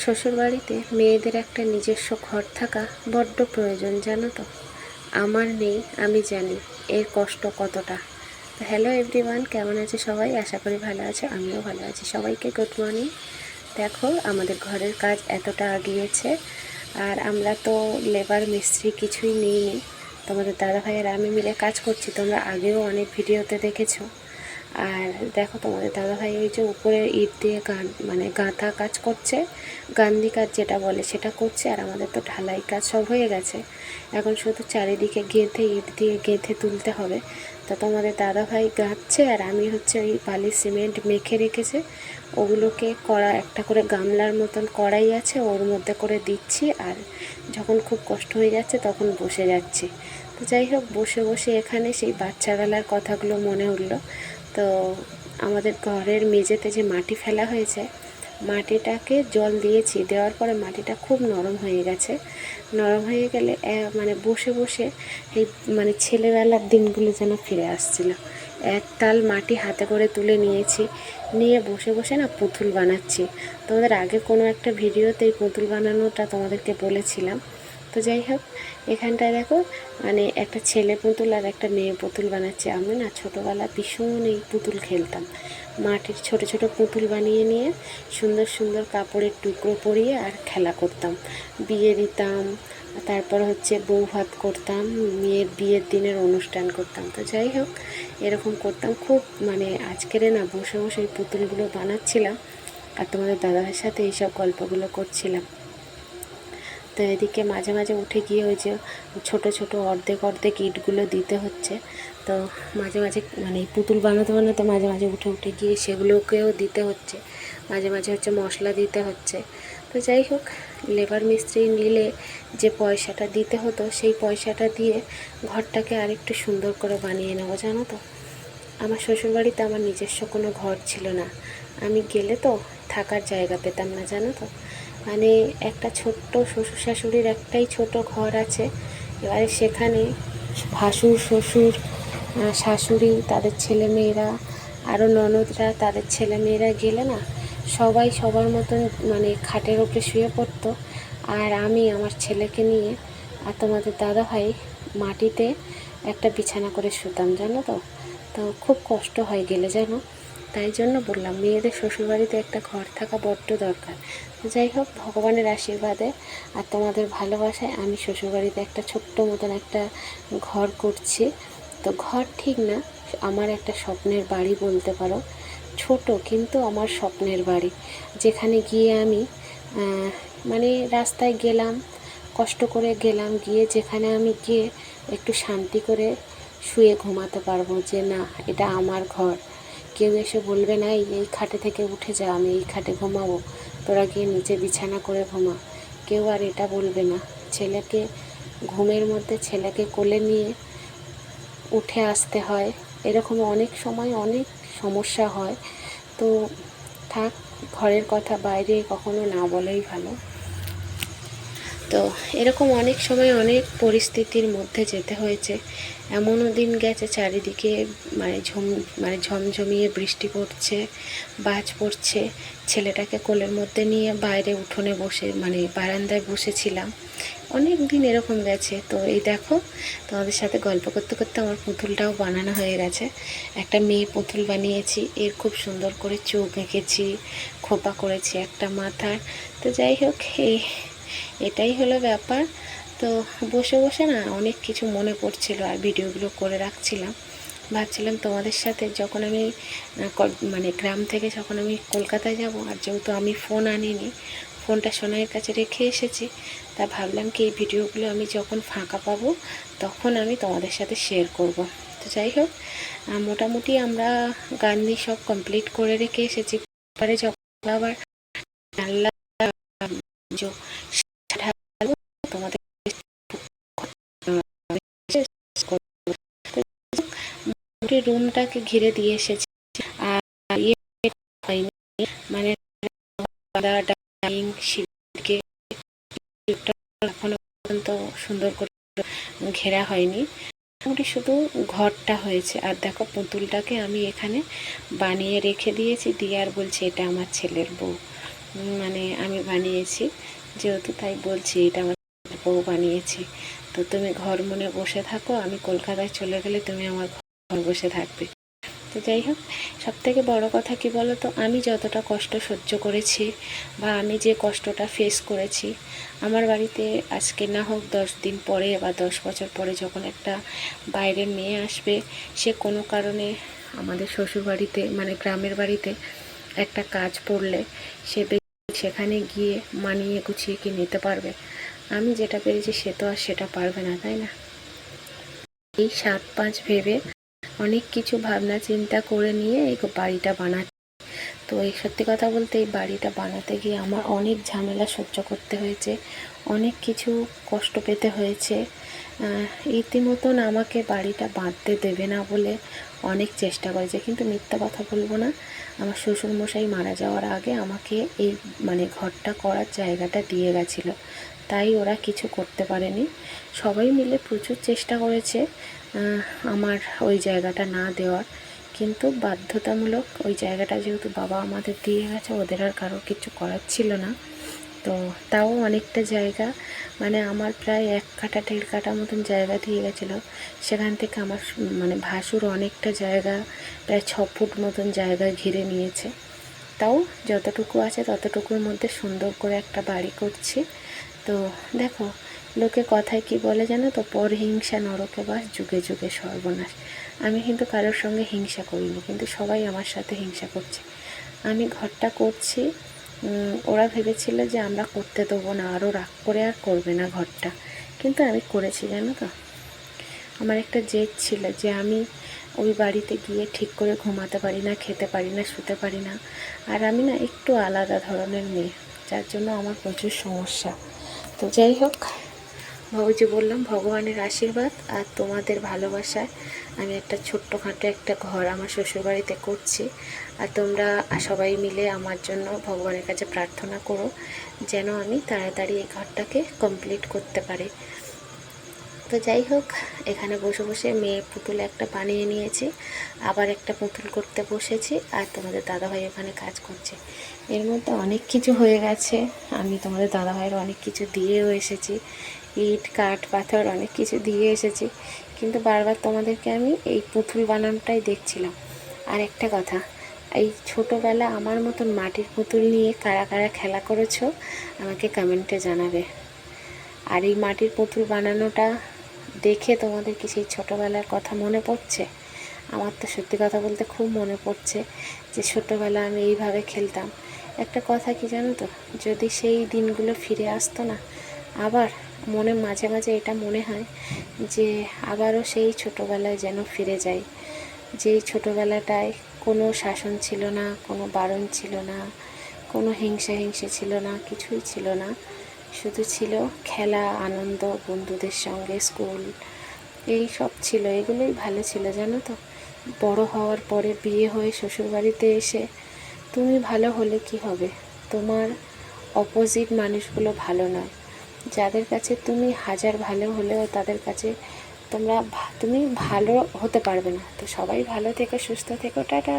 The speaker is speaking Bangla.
শ্বশুরবাড়িতে মেয়েদের একটা নিজস্ব ঘর থাকা বড্ড প্রয়োজন, জানো তো। আমার নেই, আমি জানি এর কষ্ট কতটা। তো হ্যালো এভরিওয়ান, কেমন আছে সবাই? আশা করি ভালো আছে, আমিও ভালো আছি। সবাইকে গুড মর্নিং। দেখো আমাদের ঘরের কাজ এতটা এগিয়েছে, আর আমরা তো লেবার মিস্ত্রি কিছুই নিইনি। তোমাদের দাদাভাই আর আমি মিলে কাজ করছি, তোমরা আগেও অনেক ভিডিওতে দেখেছো। আর দেখো তোমাদের দাদাভাই ওই যে উপরে ইট দিয়ে গাঁথা কাজ করছে, গান্ধি কাজ যেটা বলে সেটা করছে। আর আমাদের তো ঢালাই কাজ সব হয়ে গেছে, এখন শুধু চারিদিকে গেঁথে ইট দিয়ে গেঁথে তুলতে হবে। তো তোমাদের দাদাভাই গাঁথছে, আর আমি হচ্ছে ওই বালি সিমেন্ট মেখে রেখেছে, ওগুলোকে কড়া একটা করে গামলার মতন কড়াই আছে, ওর মধ্যে করে দিচ্ছি। আর যখন খুব কষ্ট হয়ে যাচ্ছে তখন বসে যাচ্ছি। তো যাই হোক, বসে বসে এখানে সেই বাচ্চাবেলার কথাগুলো মনে উঠলো। তো আমাদের ঘরের মেঝেতে যে মাটি ফেলা হয়েছে, মাটিটাকে জল দিয়েছি, দেওয়ার পরে মাটিটা খুব নরম হয়ে গেছে। নরম হয়ে গেলে বসে বসে এই ছেলেবেলার দিনগুলো যেন ফিরে আসছিল। এক তাল মাটি হাতে করে তুলে নিয়েছি, নিয়ে বসে বসে না পুতুল বানাচ্ছি। তোমাদের আগে কোনো একটা ভিডিওতে এই পুতুল বানানোটা তোমাদেরকে বলেছিলাম। তো যাই হোক, এখানটায় দেখো একটা ছেলে পুতুল আর একটা মেয়ে পুতুল বানাচ্ছে। আমি না ছোটোবেলা ভীষণ এই পুতুল খেলতাম। মাটির ছোট ছোট পুতুল বানিয়ে নিয়ে সুন্দর সুন্দর কাপড়ের টুকরো পরিয়ে আর খেলা করতাম, বিয়ে দিতাম, তারপর হচ্ছে বউ ভাত করতাম, মেয়ের বিয়ের দিনের অনুষ্ঠান করতাম। তো যাই হোক, এরকম করতাম খুব। আজকের না বসে বসে এই পুতুলগুলো বানাচ্ছিলাম, আর তোমাদের দাদার সাথে এইসব গল্পগুলো করছিলাম। তো এদিকে মাঝে মাঝে উঠে গিয়ে ওই যে ছোটো ছোটো অর্ধেক অর্ধেক ইটগুলো দিতে হচ্ছে। তো মাঝে মাঝে এই পুতুল বানাতে বানাতে মাঝে মাঝে উঠে উঠে গিয়ে সেগুলোকেও দিতে হচ্ছে, মাঝে মাঝে হচ্ছে মশলা দিতে হচ্ছে। তো যাই হোক, লেবার মিস্ত্রি নিলে যে পয়সাটা দিতে হতো, সেই পয়সাটা দিয়ে ঘরটাকে আরেকটু সুন্দর করে বানিয়ে নেবো, জানো তো। আমার শ্বশুরবাড়িতে আমার নিজস্ব কোনো ঘর ছিল না, আমি গেলে তো থাকার জায়গা পেতাম না, জানো তো। একটা ছোট্ট শ্বশুর শাশুড়ির একটাই ছোট ঘর আছে। এবারে সেখানে ভাসুর শ্বশুর শাশুড়ি তাদের ছেলেমেয়েরা, আরও ননদরা তাদের ছেলেমেয়েরা গেলে না সবাই সবার মতন খাটের ওপরে শুয়ে পড়তো। আর আমি আমার ছেলেকে নিয়ে আর তোমাদের দাদাভাই মাটিতে একটা বিছানা করে শুতাম, জানো তো। তো খুব কষ্ট হয় গেলে, জানো। তাই জন্য বললাম মেয়েদের শ্বশুরবাড়িতে একটা ঘর থাকা বড্ড দরকার। যাই হোক, ভগবানের আশীর্বাদে আর তোমাদের ভালোবাসায় আমি শ্বশুরবাড়িতে একটা ছোট্ট মতন একটা ঘর করছি। তো ঘর ঠিক না, আমার একটা স্বপ্নের বাড়ি বলতে পারো। ছোট কিন্তু আমার স্বপ্নের বাড়ি, যেখানে গিয়ে আমি রাস্তায় গেলাম, কষ্ট করে গেলাম, গিয়ে যেখানে আমি গিয়ে একটু শান্তি করে শুয়ে ঘুমাতে পারবো, যে না এটা আমার ঘর। কেউ এসে বলবে না এই খাটে থেকে উঠে যা, আমি এই খাটে ঘুমাবো, তোরা গিয়ে নিচে বিছানা করে ঘুমা। কেউ আর এটা বলবে না। ছেলেকে ঘুমের মধ্যে ছেলেকে কোলে নিয়ে উঠে আসতে হয়, এরকম অনেক সময় অনেক সমস্যা হয়। তো থাক, ঘরের কথা বাইরে কখনো না বলাই ভালো। তো এরকম অনেক সময় অনেক পরিস্থিতির মধ্যে যেতে হয়েছে। এমনও দিন গেছে চারিদিকে ঝমঝমিয়ে বৃষ্টি পড়ছে, বাজ পড়ছে, ছেলেটাকে কোলের মধ্যে নিয়ে বাইরে উঠোনে বসে বারান্দায় বসেছিলাম। অনেক দিন এরকম গেছে। তো এই দেখো, তোমাদের সাথে গল্প করতে করতে আমার পুতুলটাও বানানো হয়ে গেছে। একটা মেয়ে পুতুল বানিয়েছি, এর খুব সুন্দর করে চোখ এঁকেছি, খোপা করেছি একটা মাথার। তো যাই হোক, এটাই হলো ব্যাপার। তো বসে বসে না অনেক কিছু মনে পড়ছিল, আর ভিডিওগুলো করে রাখছিলাম। ভাবছিলাম তোমাদের সাথে যখন আমি গ্রাম থেকে যখন আমি কলকাতায় যাব, আর যেহেতু আমি ফোন আনিনি, ফোনটা সোনাইয়ের কাছে রেখে এসেছি, তা ভাবলাম কি এই ভিডিওগুলো আমি যখন ফাঁকা পাবো তখন আমি তোমাদের সাথে শেয়ার করব। তো যাই হোক, মোটামুটি আমরা গান্ধী সব কমপ্লিট করে রেখে এসেছি। পরে যখন আবার জানলা তোমাদের রুমটাকে ঘিরে দিয়ে এসেছি। আর ইয়ে হয়নি, ডাইনিং সিটকে এখনো পর্যন্ত সুন্দর করে ঘেরা হয়নি, মোটামুটি শুধু ঘরটা হয়েছে। আর দেখো পুতুলটাকে আমি এখানে বানিয়ে রেখে দিয়েছি, দিয়ে আর বলছি এটা আমার ছেলের বউ। মানে আমি বানিয়েছি, যেহেতু তাই বলছি এটা আমার বউ বানিয়েছে। তো তুমি ঘর মনে বসে থাকো, আমি কলকাতায় চলে গেলে তুমি আমার ঘর বসে থাকবে। তো যাই হোক, সবথেকে বড় কথা কি বলো তো, আমি যতটা কষ্ট সহ্য করেছি বা আমি যে কষ্টটা ফেস করেছি, আমার বাড়িতে আজকে না হোক 10 দিন পরে বা 10 বছর পরে যখন একটা বাইরের মেয়ে আসবে, সে কোনো কারণে আমাদের শ্বশুর বাড়িতে মানে গ্রামের বাড়িতে একটা কাজ পড়লে সে সেখানে গিয়ে মানিয়ে গুছিয়ে কি নিতে পারবে? আমি যেটা পেরেছি সে তো আর সেটা পারবে না, তাই না? এই 7-5 ভেবে অনেক কিছু ভাবনা চিন্তা করে নিয়ে এই বাড়িটা বানাচ্ছি। তো এই সত্যি কথা বলতে এই বাড়িটা বানাতে গিয়ে আমার অনেক ঝামেলা সহ্য করতে হয়েছে, অনেক কিছু কষ্ট পেতে হয়েছে। রীতিমতন আমাকে বাড়িটা বাঁধতে দেবে না বলে অনেক চেষ্টা করেছে, কিন্তু মিথ্যা কথা বলবো না, আমার শ্বশুরমশাই মারা যাওয়ার আগে আমাকে এই মানে ঘরটা করার জায়গাটা দিয়ে গেছিলো, তাই ওরা কিছু করতে পারেনি। সবাই মিলে প্রচুর চেষ্টা করেছে আমার ওই জায়গাটা না দেওয়ার, কিন্তু বাধ্যতামূলক ওই জায়গাটা যেহেতু বাবা আমাদের দিয়ে গেছে, ওদের আর কারো কিছু করার ছিল না। তো তাও অনেকটা জায়গা, মানে আমার প্রায় 1 কাঠা 1.5 কাঠা মতন জায়গা দিয়ে গেছিলো। সেখান থেকে আমার মানে ভাসুর অনেকটা জায়গা, প্রায় 6 ফুট মতন জায়গা ঘিরে নিয়েছে। তাও যতটুকু আছে ততটুকুর মধ্যে সুন্দর করে একটা বাড়ি করছি। তো দেখো, লোকে কথায় কি বলে জানো তো, পরহিংসা নরকে বাস, যুগে যুগে সর্বনাশ। আমি কিন্তু কারোর সঙ্গে হিংসা করিনি, কিন্তু সবাই আমার সাথে হিংসা করছে। আমি ঘরটা করছি, ওরা ভেবেছিল যে আমরা করতে দেবো না, আরও রাগ করে আর করবে না ঘরটা, কিন্তু আমি করেছি জানো তো। আমার একটা জেদ ছিল যে আমি ওই বাড়িতে গিয়ে ঠিক করে ঘুমাতে পারি না, খেতে পারি না, শুতে পারি না। আর আমি না একটু আলাদা ধরনের মেয়ে, যার জন্য আমার প্রচুর সমস্যা। তো যাই হোক, ওই যে বললাম ভগবানের আশীর্বাদ আর তোমাদের ভালোবাসায় আমি একটা ছোট্টখাটো একটা ঘর আমার শ্বশুরবাড়িতে করছি। আর তোমরা সবাই মিলে আমার জন্য ভগবানের কাছে প্রার্থনা করো যেন আমি তাড়াতাড়ি এই ঘরটাকে কমপ্লিট করতে পারি। তো যাই হোক, এখানে বসে বসে মেয়ে পুতুল একটা বানিয়ে নিয়েছি, আবার একটা পুতুল করতে বসেছি, আর তোমাদের দাদাভাই ওখানে কাজ করছে। এর মধ্যে অনেক কিছু হয়ে গেছে, আমি তোমাদের দাদাভাইয়ের অনেক কিছু দিয়েও এসেছি, ইট কাঠ পাথর অনেক কিছু দিয়ে এসেছি, কিন্তু বারবার তোমাদেরকে আমি এই পুতুল বানানোটাই দেখছিলাম। আর একটা কথা, এই ছোটোবেলা আমার মতন মাটির পুতুল নিয়ে কারা কারা খেলা করেছো আমাকে কমেন্টে জানাবে। আর এই মাটির পুতুল বানানোটা দেখে তোমাদের কি সেই ছোটোবেলার কথা মনে পড়ছে? আমার তো সত্যি কথা বলতে খুব মনে পড়ছে যে ছোটোবেলা আমি এইভাবে খেলতাম। একটা কথা কি জানো তো, যদি সেই দিনগুলো ফিরে আসতো না, আবার মনে মাঝে মাঝে এটা মনে হয় যে আবারও সেই ছোটোবেলায় যেন ফিরে যাই, যেই ছোটোবেলাটায় কোনো শাসন ছিল না, কোনো বারণ ছিল না, কোনো হিংসা ছিল না, কিছুই ছিল না, শুধু ছিল খেলা, আনন্দ, বন্ধুদের সঙ্গে স্কুল, এই সব ছিল। এগুলোই ভালো ছিল জানো তো। বড় হওয়ার পরে বিয়ে হয়ে শ্বশুরবাড়িতে এসে তুমি ভালো হলে কি হবে, তোমার অপোজিট মানুষগুলো ভালো নয়। যাদের কাছে তুমি হাজার ভালো হলেও তাদের কাছে তুমি ভালো হতে পারবে না। তো সবাই ভালো থেকো, সুস্থ থেকো, টাটা।